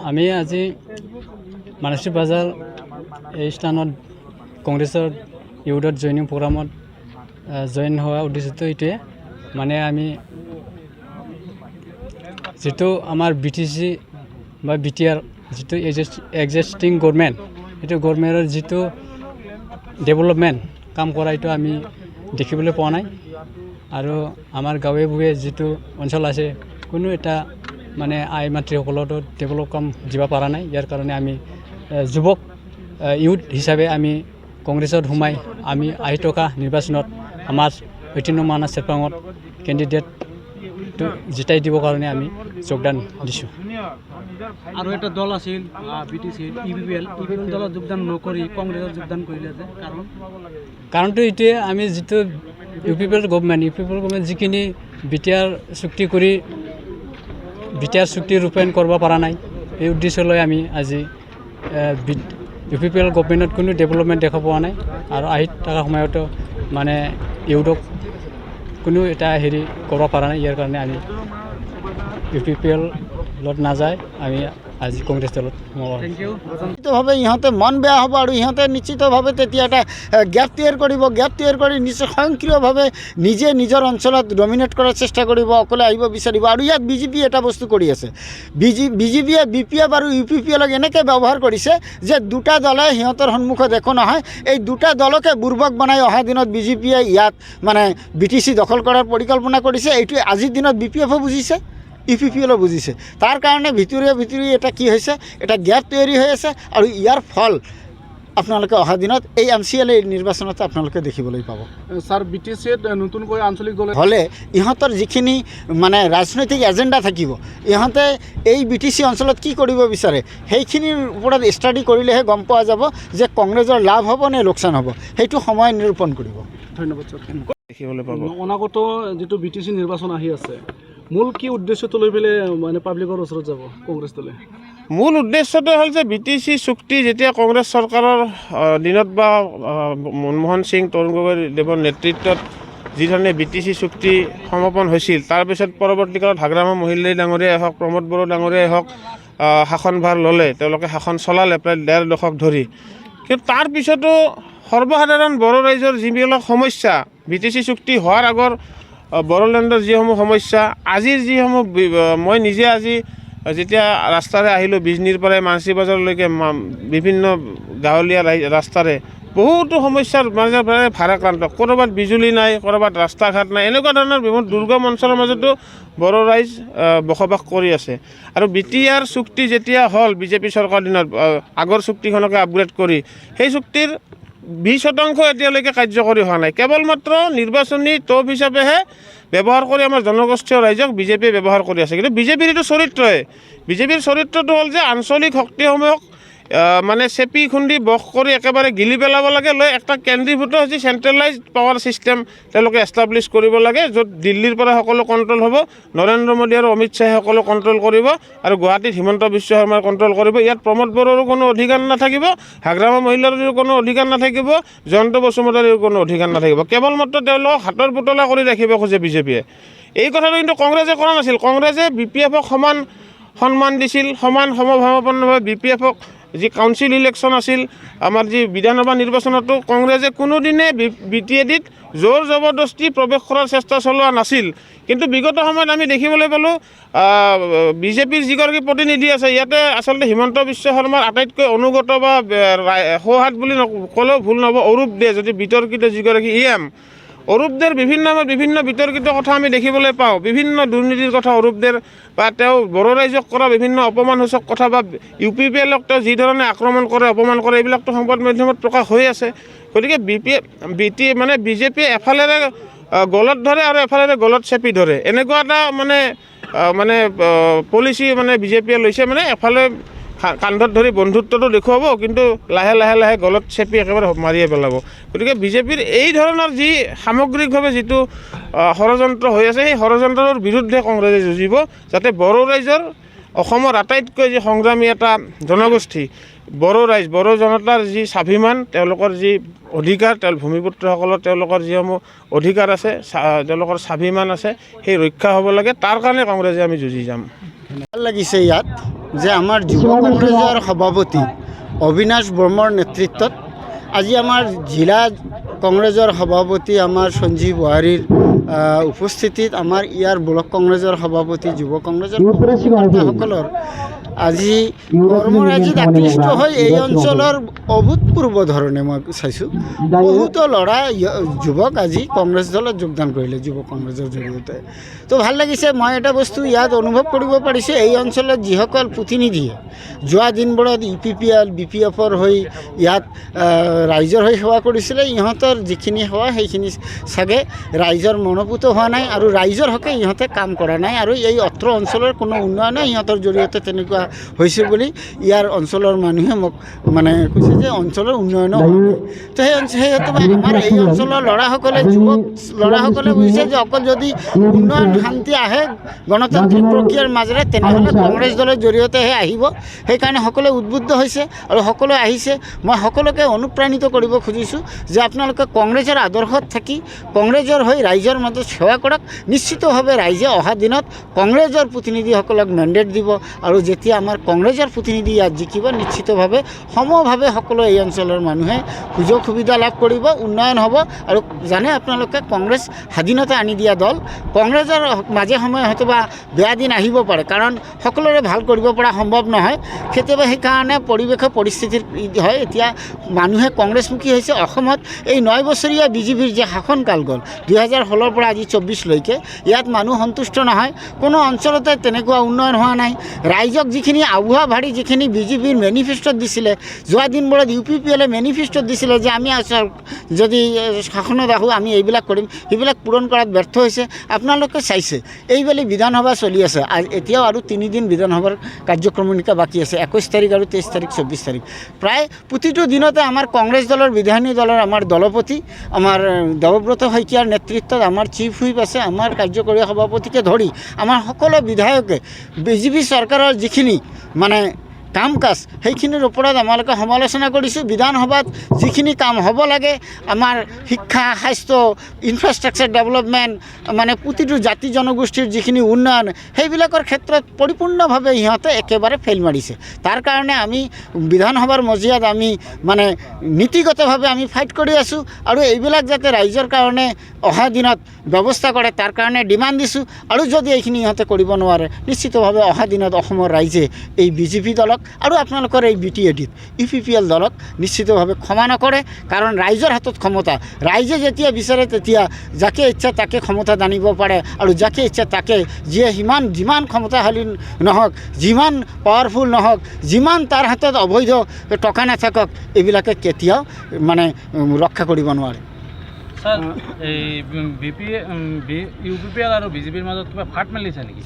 আমি আজি মানসী বাজাৰ এই স্থানত কংগ্ৰেছৰ ইউথৰ জইনিং প্ৰগ্ৰামত জইন হোৱা উদ্দেশ্যটো এইটোৱে মানে আমি যেটো আমাৰ বিটিসি বা বিটিআৰ যেটো এক্সিস্টিং গভৰ্নমেন্ট এইটো গভৰ্নমেন্টৰ যেটো ডেভেলপমেন্ট কাম কৰা এইটো আমি দেখিবলৈ পোৱা নাই আৰু আমাৰ গাঁৱে ভূঞে যেটো অঞ্চল আছে কোনো এটা মানে আই মাতৃসকলতো ডেভেলপ কাম দিব পৰা নাই ইয়াৰ কাৰণে আমি যুৱক ইউথ হিচাপে আমি কংগ্ৰেছত সোমাই আমি আহি থকা নিৰ্বাচনত আমাৰ ঐতিহ্য মানা চেৰপাঙত কেণ্ডিডেট জিতাই দিবৰ কাৰণে আমি যোগদান দিছোঁ আৰু এটা দল আছিল বিটিসি ইপিপিএল দলত যোগদান নকৰি কংগ্ৰেছত যোগদান কৰিলে যে কাৰণটো এইটোৱে আমি যেটো ইউপিপিএল গভৰ্নমেন্ট যিখিনি বিটিআৰ চুক্তি কৰি বিটিআৰ চুক্তি ৰূপায়ণ কৰিব পৰা নাই এই উদ্দেশ্যলৈ আমি আজি ইউপিপিএল গভৰ্নমেন্টত কোনো ডেভেলপমেন্ট দেখা পোৱা নাই আৰু আহি থকা সময়তো মানে ইউথক কোনো এটা হেৰি কৰিব পৰা নাই ইয়াৰ কাৰণে আমি ইউপিপিএলত নাযায় আমি আজি কংগ্ৰেছ দলত নিশ্চিতভাৱে ইহঁতে মন বেয়া হ'ব আৰু ইহঁতে নিশ্চিতভাৱে তেতিয়া এটা গেপ তৈয়াৰ কৰি নিশ্চয় স্বয়ংক্ৰিয়ভাৱে নিজে নিজৰ অঞ্চলত ডমিনেট কৰাৰ চেষ্টা কৰিব অকলে আহিব বিচাৰিব আৰু ইয়াত বিজেপি এটা বস্তু কৰি আছে বিজেপিয়ে বিপিএফ আৰু ইউপিপিএলক এনেকৈ ব্যৱহাৰ কৰিছে যে দুটা দলে সিহঁতৰ সন্মুখত একো নহয় এই দুটা দলকে বুৰ্বক বনাই অহা দিনত বিজেপিয়ে ইয়াত মানে বিটিসি দখল কৰাৰ পৰিকল্পনা কৰিছে এইটো আজিৰ দিনত বিপিএফে বুজিছে ইউপিপিএলো বুজিছে তাৰ কাৰণে ভিতৰি এটা কি হৈছে এটা গ্যাপ তৈয়াৰী হৈ আছে আৰু ইয়াৰ ফল আপোনালোকে অহা দিনত এই এমচিএল নিৰ্বাচনত আপোনালোকে দেখিবলৈ পাব স্যাৰ বিটিসিত নতুনকৈ আঞ্চলিক দল হলে ইহঁতৰ যিখিনি মানে ৰাজনৈতিক এজেণ্ডা থাকিব ইহঁতে এই বিটিসি অঞ্চলত কি কৰিব বিচাৰে সেইখিনিৰ ওপৰত ষ্টাডি কৰিলেহে গম পোৱা যাব যে কংগ্ৰেছৰ লাভ হ'ব নে লোকচান হ'ব সেইটো সময় নিৰূপণ কৰিব ধন্যবাদ স্যাৰ দেখিবলৈ পাব অনাগত যেটো বিটিসি নিৰ্বাচন আহি আছে মূল কি উদ্দেশ্যটো লৈ পেলাই মানে পাব্লিকৰ ওচৰত যাব কংগ্ৰেছ দলে মূল উদ্দেশ্যটো হ'ল যে বিটিসি চুক্তি যেতিয়া কংগ্ৰেছ চৰকাৰৰ দিনত বা মনমোহন সিং তৰুণ গগৈদেৱৰ নেতৃত্বত যিধৰণে বিটিসি চুক্তি সমাপন হৈছিল তাৰপিছত পৰৱৰ্তীকালত হাগ্ৰামা মহিলাই ডাঙৰীয়াই হওক প্ৰমোদ বড়ো ডাঙৰীয়াই হওক শাসনভাৰ ল'লে তেওঁলোকে শাসন চলালে প্ৰায় ১.৫ দশক ধৰি কিন্তু তাৰপিছতো সৰ্বসাধাৰণ বড়ো ৰাইজৰ যিবিলাক সমস্যা বিটিসি চুক্তি হোৱাৰ আগৰ বড়োলেণ্ডৰ যিসমূহ সমস্যা আজিৰ যিসমূহ মই নিজে আজি যেতিয়া ৰাস্তাৰে আহিলোঁ বিজনীৰ পৰা মানসী বজাৰলৈকে বিভিন্ন গাঁৱলীয়া ৰাস্তাৰে বহুতো সমস্যাৰ মাজে ভাৰাক্ৰান্ত ক'ৰবাত বিজুলী নাই ক'ৰবাত ৰাস্তা ঘাট নাই এনেকুৱা ধৰণৰ বিভিন্ন দুৰ্গম অঞ্চলৰ মাজতো বড়ো ৰাইজ বসবাস কৰি আছে আৰু বিটিআৰ চুক্তি যেতিয়া হ'ল বিজেপি চৰকাৰৰ দিনত আগৰ চুক্তিখনকে আপগ্ৰেড কৰি সেই চুক্তিৰ 20% এতিয়ালৈকে কাৰ্যকৰী হোৱা নাই কেৱল মাত্ৰ নিৰ্বাচনী টোপ হিচাপেহে ব্যৱহাৰ কৰি আমাৰ জনগোষ্ঠীয় ৰাইজক বিজেপিয়ে ব্যৱহাৰ কৰি আছে কিন্তু বিজেপিৰ এইটো চৰিত্ৰই বিজেপিৰ চৰিত্ৰটো হ'ল যে আঞ্চলিক শক্তিসমূহক মানে চেপি খুন্দি বস কৰি একেবাৰে গিলি পেলাব লাগে লৈ একটা কেন্দ্ৰীভূত যি চেণ্ট্ৰেলাইজড পাৱাৰ ছিষ্টেম তেওঁলোকে এষ্টাব্লিছ কৰিব লাগে য'ত দিল্লীৰ পৰা সকলো কণ্ট্ৰল হ'ব নৰেন্দ্ৰ মোদী আৰু অমিত শ্বাহে সকলো কণ্ট্ৰল কৰিব আৰু গুৱাহাটীত হিমন্ত বিশ্ব শৰ্মাই কণ্ট্ৰল কৰিব ইয়াত প্ৰমোদ বড়োৰো কোনো অধিকাৰ নাথাকিব হাগ্ৰামা মহিলাৰো কোনো অধিকাৰ নাথাকিব জয়ন্ত বসুমতাৰীৰো কোনো অধিকাৰ নাথাকিব কেৱল মাত্ৰ তেওঁলোকক হাতৰ পুতলা কৰি ৰাখিব খোজে বিজেপিয়ে এই কথাটো কিন্তু কংগ্ৰেছে কৰা নাছিল কংগ্ৰেছে বিপিএফক সমান সন্মান দিছিল সমভাৱাপন্নভাৱে বিপিএফক যি কাউন্সিল ইলেকশ্যন আছিল আমাৰ যি বিধানসভা নিৰ্বাচনতো কংগ্ৰেছে কোনোদিনে বিটিএডিত জোৰ জবৰদস্তি প্ৰৱেশ কৰাৰ চেষ্টা চলোৱা নাছিল কিন্তু বিগত সময়ত আমি দেখিবলৈ পালোঁ বিজেপিৰ যিগৰাকী প্ৰতিনিধি আছে ইয়াতে আচলতে হিমন্ত বিশ্ব শৰ্মাৰ আটাইতকৈ অনুগত বা সৌহাত বুলি ক'লেও ভুল নহ'ব অৰূপ দে যদি বিতৰ্কিত যিগৰাকী অৰূপ দেৰ বিভিন্ন বিতৰ্কিত কথা আমি দেখিবলৈ পাওঁ বিভিন্ন দুৰ্নীতিৰ কথা অৰূপ দেৰ বা তেওঁ বড়ো ৰাইজক কৰা বিভিন্ন অপমানসূচক কথা বা ইউপিপিএলক তেওঁ যি ধৰণে আক্ৰমণ কৰে অপমান কৰে এইবিলাকতো সংবাদ মাধ্যমত প্ৰকাশ হৈ আছে গতিকে বিজেপিয়ে এফালেৰে গলত ধৰে আৰু এফালেৰে গলত চেপি ধৰে এনেকুৱা এটা মানে পলিচি মানে বিজেপিয়ে লৈছে মানে এফালে কান্ধত ধৰি বন্ধুত্বটো দেখুৱাব কিন্তু লাহে লাহে গলত চেপি একেবাৰে মাৰিয়ে পেলাব গতিকে বিজেপিৰ এই ধৰণৰ যি সামগ্ৰিকভাৱে যিটো ষড়যন্ত্ৰ হৈ আছে সেই ষড়যন্ত্ৰৰ বিৰুদ্ধে কংগ্ৰেছে যুঁজিব যাতে বড়ো ৰাইজৰ অসমৰ আটাইতকৈ যি সংগ্ৰামী এটা জনগোষ্ঠী বড়ো ৰাইজ বড়ো জনতাৰ যি স্বাভিমান তেওঁলোকৰ যি অধিকাৰ ভূমিপুত্ৰসকলৰ তেওঁলোকৰ যিসমূহ অধিকাৰ আছে তেওঁলোকৰ স্বাভিমান আছে সেই ৰক্ষা হ'ব লাগে তাৰ কাৰণে কংগ্ৰেছে আমি যুঁজি যাম ভাল লাগিছে ইয়াত যে আমাৰ যুৱ কংগ্ৰেছৰ সভাপতি অবিনাশ বৰ্মাৰ নেতৃত্বত আজি আমাৰ জিলা কংগ্ৰেছৰ সভাপতি আমাৰ সঞ্জীৱ গোহাৰীৰ উপস্থিতিত আমাৰ ইয়াৰ ব্লক কংগ্ৰেছৰ সভাপতি যুৱ কংগ্ৰেছৰ সকলৰ আজি কৰ্মৰাজিত আকৃষ্ট হৈ এই অঞ্চলৰ অভূতপূৰ্ব ধৰণে মই চাইছোঁ বহুতো ল'ৰা যুৱক আজি কংগ্ৰেছ দলত যোগদান কৰিলে যুৱ কংগ্ৰেছৰ জৰিয়তে। তো ভাল লাগিছে। মই এটা বস্তু ইয়াত অনুভৱ কৰিব পাৰিছোঁ, এই অঞ্চলত যিসকল প্ৰতিনিধিয়ে যোৱা দিনবোৰত UPPL BPFৰ হৈ ইয়াত ৰাইজৰ হৈ সেৱা কৰিছিলে, ইহঁতৰ যিখিনি সেৱা সেইখিনি চাগে ৰাইজৰ মনোপুত হোৱা নাই আৰু ৰাইজৰ হকে ইহঁতে কাম কৰা নাই আৰু এই অত্ৰ অঞ্চলৰ কোনো উন্নয়নে ইহঁতৰ জৰিয়তে তেনেকুৱা হৈছে বুলি ইয়াৰ অঞ্চলৰ মানুহে মোক মানে কৈছে যে অঞ্চলৰ উন্নয়ন হোৱা নাই। তো সেইটো আমাৰ এই অঞ্চলৰ ল'ৰাসকলে যুৱক ল'ৰাসকলে বুজিছে যে অকল যদি উন্নয়ন শান্তি আহে গণতান্ত্ৰিক প্ৰক্ৰিয়াৰ মাজেৰে তেনেহ'লে কংগ্ৰেছ দলৰ জৰিয়তেহে আহিব। সেইকাৰণে সকলোৱে উদ্বুদ্ধ হৈছে আৰু সকলোৱে আহিছে। মই সকলোকে অনুপ্ৰাণিত কৰিব খুজিছোঁ যে আপোনালোকে কংগ্ৰেছৰ আদৰ্শত থাকি কংগ্ৰেছৰ হৈ ৰাইজৰ মাজত সেৱা কৰক। নিশ্চিতভাৱে ৰাইজে অহা দিনত কংগ্ৰেছৰ প্ৰতিনিধিসকলক মেণ্ডেট দিব আৰু যেতিয়া আমাৰ কংগ্ৰেছৰ প্ৰতিনিধি ইয়াত জিকিব নিশ্চিতভাৱে সমভাৱে সকলো এই অঞ্চলৰ মানুহে সুযোগ সুবিধা লাভ কৰিব, উন্নয়ন হ'ব। আৰু জানে আপোনালোকে কংগ্ৰেছ স্বাধীনতা আনি দিয়া দল, কংগ্ৰেছৰ মাজে সময়ে হয়তো বা বেয়া দিন আহিব পাৰে, কাৰণ সকলোৰে ভাল কৰিব পৰা সম্ভৱ নহয়। কেতিয়াবা সেইকাৰণে পৰিৱেশৰ পৰিস্থিতিৰ হয়। এতিয়া মানুহে কংগ্ৰেছমুখী হৈছে। অসমত এই 9 বছৰীয়া BJPৰ যে শাসনকাল গ'ল 2016ৰ পৰা আজি 24লৈকে, ইয়াত মানুহ সন্তুষ্ট নহয়। কোনো অঞ্চলতে তেনেকুৱা উন্নয়ন হোৱা নাই। ৰাইজক যিখিনি আবুহা ভাৰী যিখিনি BJPৰ মেনিফেষ্টত দিছিলে, যোৱা দিনবোৰত UPPLে মেনিফেষ্টত দিছিলে যে আমি যদি শাসনত আহোঁ আমি এইবিলাক কৰিম, সেইবিলাক পূৰণ কৰাত ব্যৰ্থ হৈছে। আপোনালোকে চাইছে এইবেলি বিধানসভা চলি আছে, এতিয়াও আৰু 3 দিন বিধানসভাৰ কাৰ্যক্ৰমণিকা বাকী আছে, 21 তাৰিখ আৰু 23 তাৰিখ 24 তাৰিখ। প্ৰায় প্ৰতিটো দিনতে আমাৰ কংগ্ৰেছ দলৰ বিধায়িনী দলৰ আমাৰ দলপতি আমাৰ দেৱব্ৰত শইকীয়াৰ নেতৃত্বত আমাৰ চিফ হুইপ আছে, আমাৰ কাৰ্যকৰী সভাপতিকে ধৰি আমাৰ সকলো বিধায়কে BJP চৰকাৰৰ যিখিনি মানে কাম কাজ সেইখিনিৰ ওপৰত আমালোকে সমালোচনা কৰিছোঁ। বিধানসভাত যিখিনি কাম হ'ব লাগে, আমাৰ শিক্ষা, স্বাস্থ্য, ইনফ্ৰাষ্ট্ৰাকচাৰ ডেভেলপমেণ্ট, মানে প্ৰতিটো জাতি জনগোষ্ঠীৰ যিখিনি উন্নয়ন, সেইবিলাকৰ ক্ষেত্ৰত পৰিপূৰ্ণভাৱে ইহঁতে একেবাৰে ফেইল মাৰিছে। তাৰ কাৰণে আমি বিধানসভাৰ মজিয়াত আমি মানে নীতিগতভাৱে আমি ফাইট কৰি আছোঁ আৰু এইবিলাক যাতে ৰাইজৰ কাৰণে অহা দিনত ব্যৱস্থা কৰে তাৰ কাৰণে ডিমাণ্ড দিছোঁ। আৰু যদি এইখিনি ইহঁতে কৰিব নোৱাৰে নিশ্চিতভাৱে অহা দিনত অসমৰ ৰাইজে এই BJP দলক আৰু আপোনালোকৰ এই BTADত UPPL দলক নিশ্চিতভাৱে ক্ষমা নকৰে, কাৰণ ৰাইজৰ হাতত ক্ষমতা। ৰাইজে যেতিয়া বিচাৰে তেতিয়া যাকে ইচ্ছা তাকে ক্ষমতা আনিব পাৰে আৰু যাকে ইচ্ছা তাকে যিমান ক্ষমতাশালী নহওক, যিমান পাৱাৰফুল নহওক, যিমান তাৰ হাতত অবৈধ টকা নাথাকক, এইবিলাকে কেতিয়াও মানে ৰক্ষা কৰিব নোৱাৰে। স্যাৰ এই UPPL আৰু BJPৰ মাজত কিবা ফাট মেলিছে নেকি?